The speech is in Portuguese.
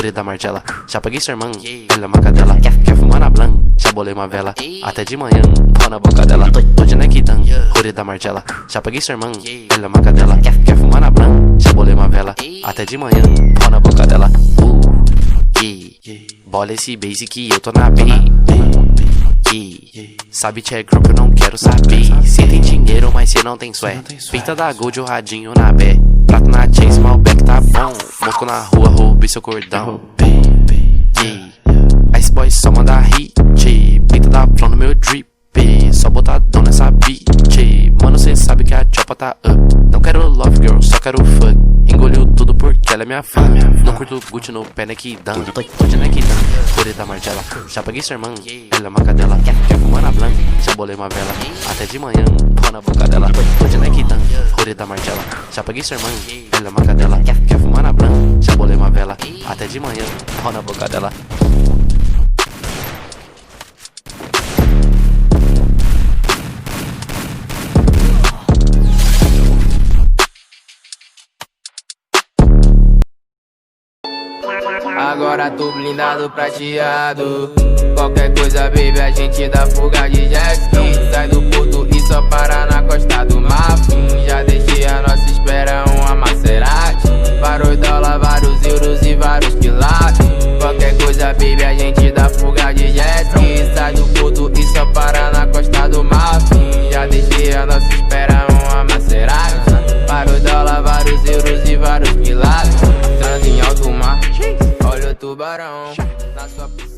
Corre da Margela, já paguei sua irmã, ela é uma cadela. Quer fumar na blanc, já bolei uma vela. Até de manhã, pau na boca dela. Tô de Nequidan, Corre da Margela, já paguei sua irmã, ela é uma cadela. Quer fumar na blanc, já bolei uma vela. Até de manhã, pau na boca dela. Bola esse basic, eu tô na B. Sabe check group, eu não quero saber. Cê tem dinheiro, mas cê não tem swag. Peita da Gold, o radinho na bé. Prato na Chase, Malbec tá bom. Mosco na rua, roubei seu cordão. Ice boy só manda hit. Peita da flow no meu drip. Só botadão nessa beat. Mano, cê sabe que a chopa tá up. Não quero love girl, só quero fuck. Engoliu tudo porque ela é minha fã. Não curto Gucci no pé, Nequidan. Tô de Nequidan, Corre da Margela, já paguei sua irmã, ela é uma cadela. Quer fumar na blanc, já bolei uma vela. Até de manhã, pau na boca dela. Tô de Nequidan, Corre da Margela, já paguei sua irmã, ela é uma cadela. Quer fumar na blanc, já bolei uma vela. Até de manhã, pau na boca dela. Agora tô blindado, prateado. Qualquer coisa, baby, a gente dá fuga de jet ski. Sai do porto e só para na costa do Marfim. Já deixei a nossa espera uma Maserati. Vários dólares, vários euros e vários quilates. Qualquer coisa, baby, a gente dá fuga de jet ski. Sai do porto e só para na costa do Marfim. Já deixei a nossa espera uma Maserati. Vários dólares, vários euros e vários quilates. Trans em alto mar, olha o tubarão na sua piscina.